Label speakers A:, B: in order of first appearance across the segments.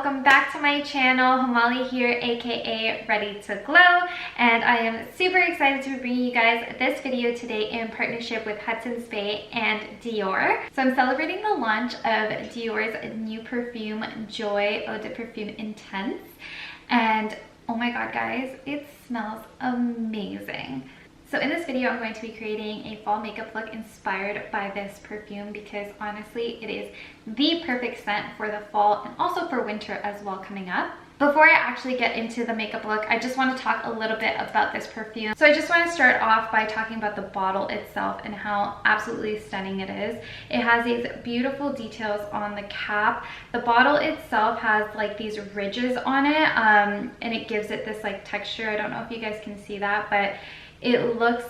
A: welcome back to my channel. Hamali here, aka Ready to Glow, and I am super excited to bring you guys this video today in partnership with Hudson's Bay and Dior. So I'm celebrating the launch of Dior's new perfume, Joy Eau de Parfum Intense, and oh my god guys, it smells amazing. So in this video, I'm going to be creating a fall makeup look inspired by this perfume because honestly, it is the perfect scent for the fall and also for winter as well coming up. Before I actually get into the makeup look, I just want to talk a little bit about this perfume. So I just want to start off by talking about the bottle itself and how absolutely stunning it is. It has these beautiful details on the cap. The bottle itself has like these ridges on it, and it gives it this like texture. I don't know if you guys can see that, but it looks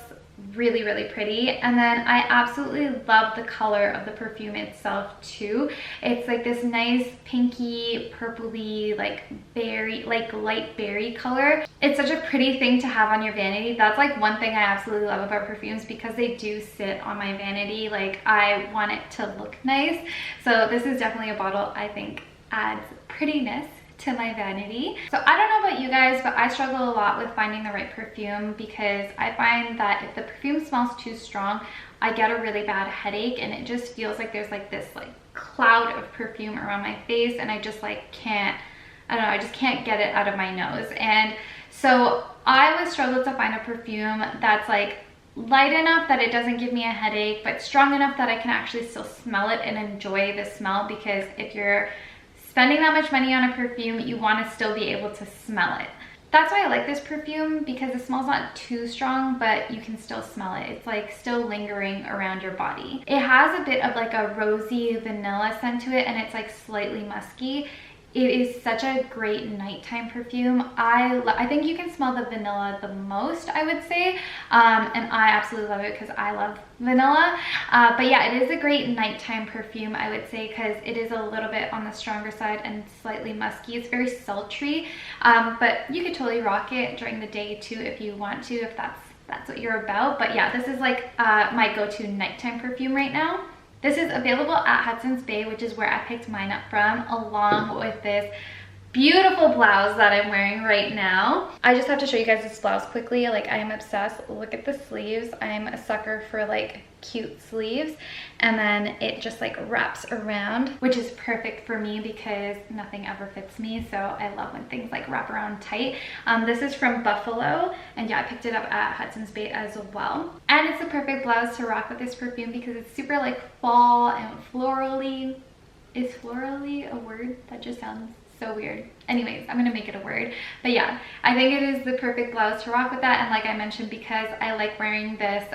A: really, really pretty. And then I absolutely love the color of the perfume itself too. It's like this nice pinky, purpley, like berry, like light berry color. It's such a pretty thing to have on your vanity. That's like one thing I absolutely love about perfumes because they do sit on my vanity. Like I want it to look nice. So this is definitely a bottle I think adds prettiness to my vanity. So I don't know about you guys, but I struggle a lot with finding the right perfume because I find that if the perfume smells too strong, I get a really bad headache and it just feels like there's like this like cloud of perfume around my face and I just like can't, I don't know, I just can't get it out of my nose. And so I always struggle to find a perfume that's like light enough that it doesn't give me a headache, but strong enough that I can actually still smell it and enjoy the smell, because if you're spending that much money on a perfume, you want to still be able to smell it. That's why I like this perfume, because the smell's not too strong, but you can still smell it. It's like still lingering around your body. It has a bit of like a rosy vanilla scent to it, and it's like slightly musky. It is such a great nighttime perfume. I think you can smell the vanilla the most, I would say, and I absolutely love it because I love vanilla. But yeah, it is a great nighttime perfume, I would say, because it is a little bit on the stronger side and slightly musky. It's very sultry, but you could totally rock it during the day too if you want to, if that's what you're about. But yeah, this is like my go-to nighttime perfume right now. This is available at Hudson's Bay, which is where I picked mine up from, along with this beautiful blouse that I'm wearing right now. I just have to show you guys this blouse quickly. Like, I am obsessed. Look at the sleeves. I'm a sucker for like cute sleeves, and then it just like wraps around, which is perfect for me because nothing ever fits me, so I love when things like wrap around tight. This is from Buffalo, and yeah, I picked it up at Hudson's Bay as well, and it's the perfect blouse to rock with this perfume because it's super like fall and florally. Is florally a word? That just sounds so weird. Anyways, I'm gonna make it a word. But yeah, I think it is the perfect blouse to rock with that. And like I mentioned, because I like wearing this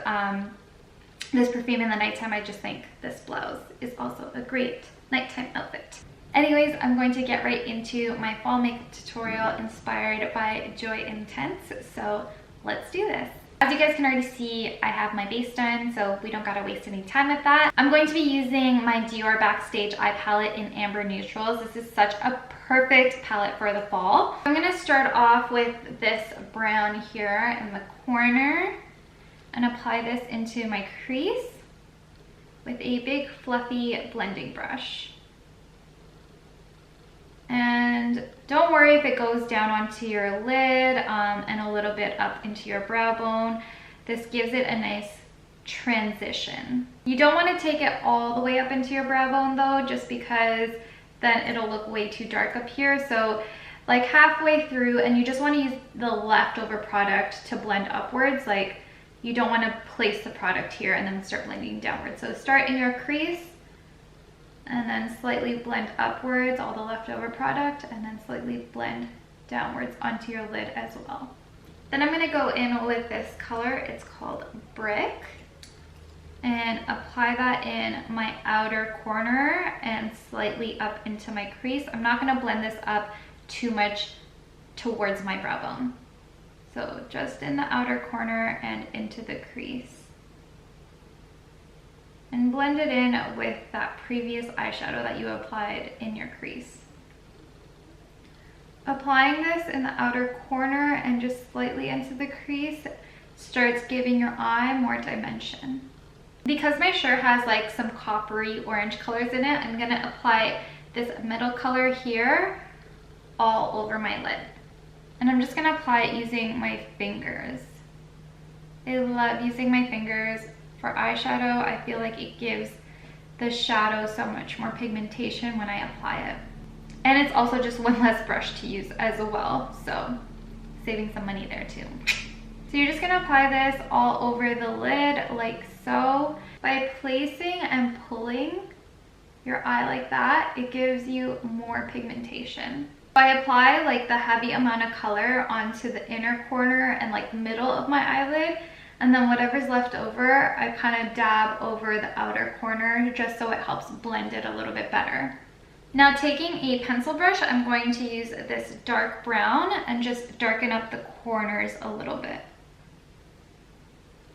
A: this perfume in the nighttime, I just think this blouse is also a great nighttime outfit. Anyways, I'm going to get right into my fall makeup tutorial inspired by Joy Intense. So let's do this. As you guys can already see, I have my base done, so we don't gotta waste any time with that. I'm going to be using my Dior Backstage eye palette in Amber Neutrals. This is such a perfect palette for the fall. I'm gonna start off with this brown here in the corner and apply this into my crease with a big fluffy blending brush. And don't worry if it goes down onto your lid and a little bit up into your brow bone. This gives it a nice transition. You don't want to take it all the way up into your brow bone though, just because then it'll look way too dark up here. So like halfway through, and you just want to use the leftover product to blend upwards. Like you don't want to place the product here and then start blending downwards. So start in your crease and then slightly blend upwards all the leftover product, and then slightly blend downwards onto your lid as well. Then I'm going to go in with this color. It's called Brick, and apply that in my outer corner and slightly up into my crease. I'm not going to blend this up too much towards my brow bone. So just in the outer corner and into the crease. And blend it in with that previous eyeshadow that you applied in your crease. Applying this in the outer corner and just slightly into the crease starts giving your eye more dimension. Because my shirt has like some coppery orange colors in it, I'm gonna apply this middle color here all over my lid. And I'm just gonna apply it using my fingers. I love using my fingers for eyeshadow. I feel like it gives the shadow so much more pigmentation when I apply it. And it's also just one less brush to use as well, so saving some money there too. So you're just gonna apply this all over the lid like so. By placing and pulling your eye like that, it gives you more pigmentation. I apply like the heavy amount of color onto the inner corner and like middle of my eyelid, and then whatever's left over, I kind of dab over the outer corner just so it helps blend it a little bit better. Now taking a pencil brush, I'm going to use this dark brown and just darken up the corners a little bit.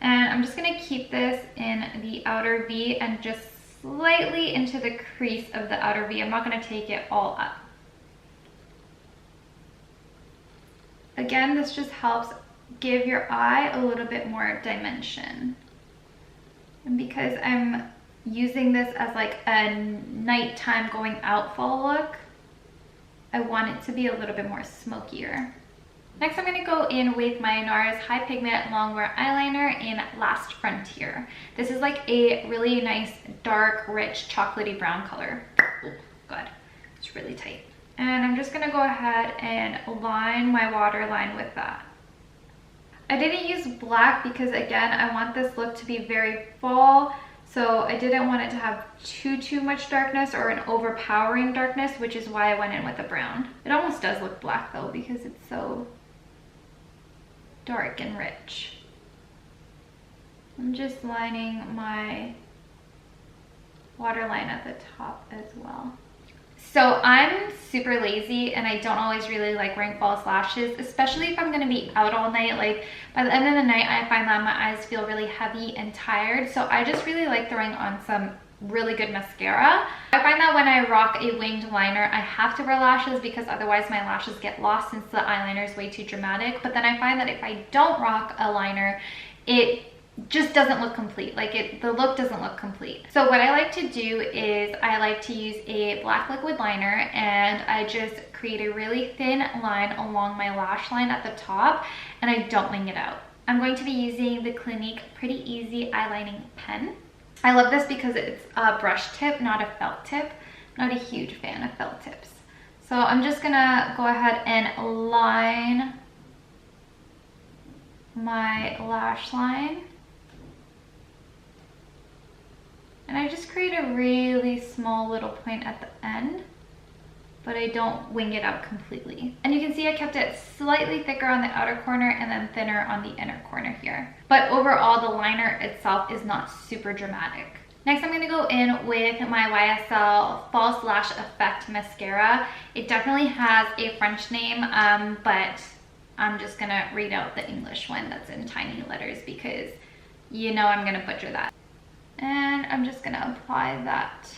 A: And I'm just gonna keep this in the outer V and just slightly into the crease of the outer V. I'm not gonna take it all up. Again, this just helps give your eye a little bit more dimension. And because I'm using this as like a nighttime going out fall look, I want it to be a little bit more smokier. Next, I'm going to go in with my Nars High Pigment Longwear Eyeliner in Last Frontier. This is like a really nice, dark, rich, chocolatey brown color. Oh, God, it's really tight. And I'm just going to go ahead and line my waterline with that. I didn't use black because, again, I want this look to be very fall. So I didn't want it to have too much darkness or an overpowering darkness, which is why I went in with a brown. It almost does look black though because it's so dark and rich. I'm just lining my waterline at the top as well. So I'm super lazy and I don't always really like wearing false lashes, especially if I'm gonna be out all night. Like by the end of the night, I find that my eyes feel really heavy and tired. So I just really like throwing on some really good mascara. I find that when I rock a winged liner, I have to wear lashes because otherwise my lashes get lost since the eyeliner is way too dramatic. But then I find that if I don't rock a liner, it just doesn't look complete. Like the look doesn't look complete. So what I like to do is I like to use a black liquid liner and I just create a really thin line along my lash line at the top and I don't wing it out. I'm going to be using the Clinique Pretty Easy Eyelining Pen. I love this because it's a brush tip, not a felt tip. I'm not a huge fan of felt tips. So I'm just gonna go ahead and line my lash line. And I just create a really small little point at the end, but I don't wing it out completely. And you can see I kept it slightly thicker on the outer corner and then thinner on the inner corner here. But overall, the liner itself is not super dramatic. Next, I'm gonna go in with my YSL False Lash Effect Mascara. It definitely has a French name, but I'm just gonna read out the English one that's in tiny letters because you know I'm gonna butcher that. And I'm just gonna apply that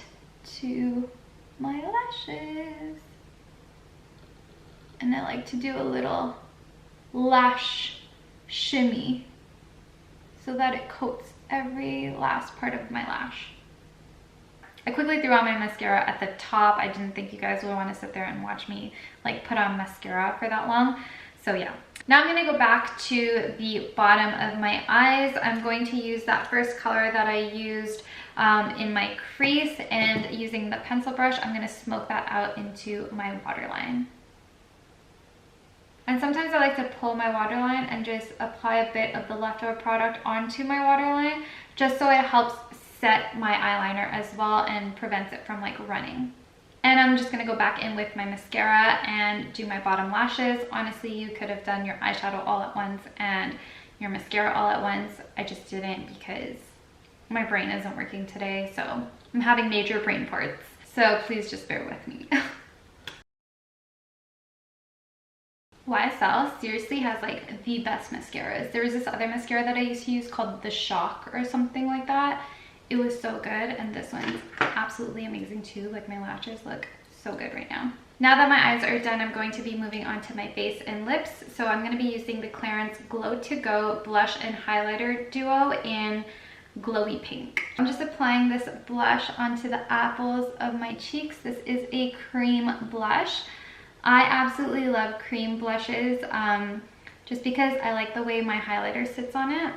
A: to my lashes. And I like to do a little lash shimmy so that it coats every last part of my lash. I quickly threw on my mascara at the top. I didn't think you guys would want to sit there and watch me like put on mascara for that long. So yeah. Now I'm going to go back to the bottom of my eyes. I'm going to use that first color that I used in my crease, and using the pencil brush, I'm going to smoke that out into my waterline. And sometimes I like to pull my waterline and just apply a bit of the leftover product onto my waterline, just so it helps set my eyeliner as well and prevents it from like running. And I'm just going to go back in with my mascara and do my bottom lashes. Honestly, you could have done your eyeshadow all at once and your mascara all at once. I just didn't because my brain isn't working today, so I'm having major brain farts. So please just bear with me. YSL seriously has like the best mascaras. There was this other mascara that I used to use called The Shock or something like that. It was so good, and this one's absolutely amazing too. Like my lashes look so good right now. Now that my eyes are done, I'm going to be moving on to my face and lips. So I'm going to be using the Clarins Glow To Go Blush and Highlighter Duo in Glowy Pink. I'm just applying this blush onto the apples of my cheeks. This is a cream blush. I absolutely love cream blushes just because I like the way my highlighter sits on it.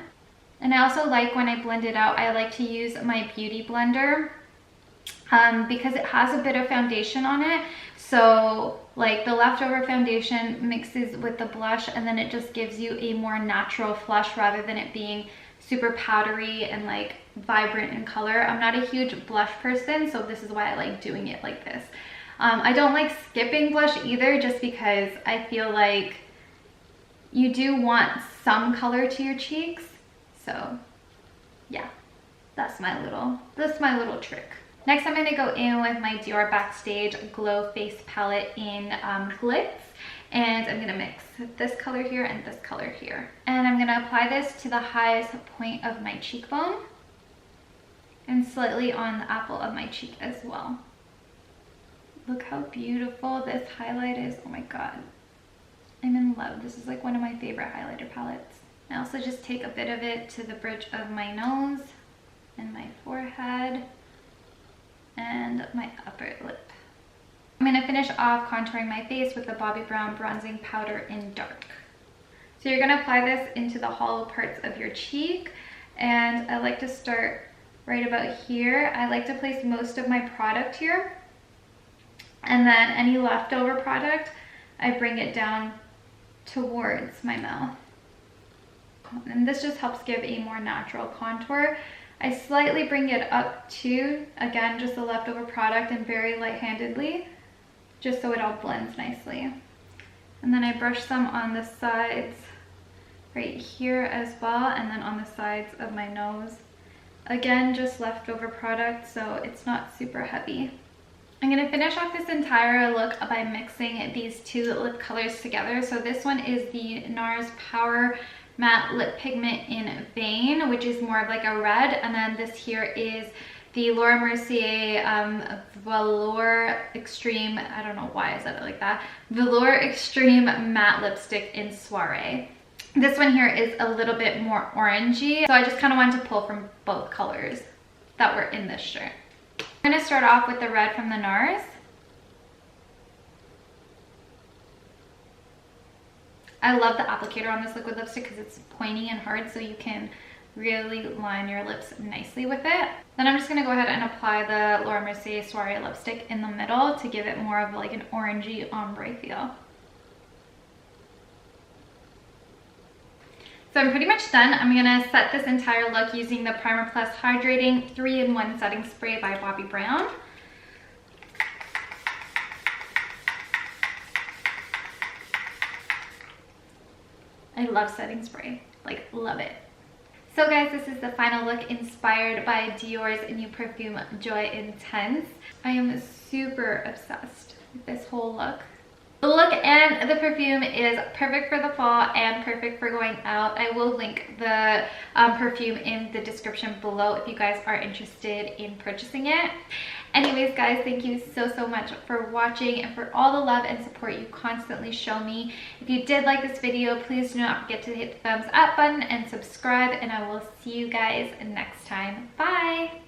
A: And I also like when I blend it out, I like to use my beauty blender because it has a bit of foundation on it. So like the leftover foundation mixes with the blush and then it just gives you a more natural flush rather than it being super powdery and like vibrant in color. I'm not a huge blush person, so this is why I like doing it like this. I don't like skipping blush either, just because I feel like you do want some color to your cheeks. So yeah, that's my little trick. Next, I'm going to go in with my Dior Backstage Glow Face Palette in Glitz. And I'm going to mix this color here and this color here. And I'm going to apply this to the highest point of my cheekbone. And slightly on the apple of my cheek as well. Look how beautiful this highlight is. Oh my god. I'm in love. This is like one of my favorite highlighter palettes. I also just take a bit of it to the bridge of my nose and my forehead and my upper lip. I'm going to finish off contouring my face with the Bobbi Brown Bronzing Powder in Dark. So you're going to apply this into the hollow parts of your cheek, and I like to start right about here. I like to place most of my product here, and then any leftover product, I bring it down towards my mouth. And this just helps give a more natural contour. I slightly bring it up to, again, just the leftover product and very light-handedly, just so it all blends nicely. And then I brush some on the sides right here as well, and then on the sides of my nose. Again, just leftover product, so it's not super heavy. I'm going to finish off this entire look by mixing these two lip colors together. So this one is the Nars Powermatte Lip Pigment in Vein, which is more of like a red, and then this here is the Mercier Velour Extreme, I don't know why I said it like that, Velour Extreme Matte Lipstick in Soiree. This one here is a little bit more orangey, so I just kind of wanted to pull from both colors that were in this shirt. I'm going to start off with the red from the Nars. I love the applicator on this liquid lipstick because it's pointy and hard, so you can really line your lips nicely with it. Then I'm just going to go ahead and apply the Laura Mercier Soiree lipstick in the middle to give it more of like an orangey ombre feel. So I'm pretty much done. I'm going to set this entire look using the Primer Plus Hydrating 3-in-1 Setting Spray by Bobbi Brown. I love setting spray, like love it. So guys, this is the final look inspired by Dior's new perfume, Joy Intense. I am super obsessed with this whole look. The look and the perfume is perfect for the fall and perfect for going out. I will link the perfume in the description below if you guys are interested in purchasing it. Anyways guys, thank you so much for watching and for all the love and support you constantly show me. If you did like this video, please do not forget to hit the thumbs up button and subscribe, and I will see you guys next time. Bye!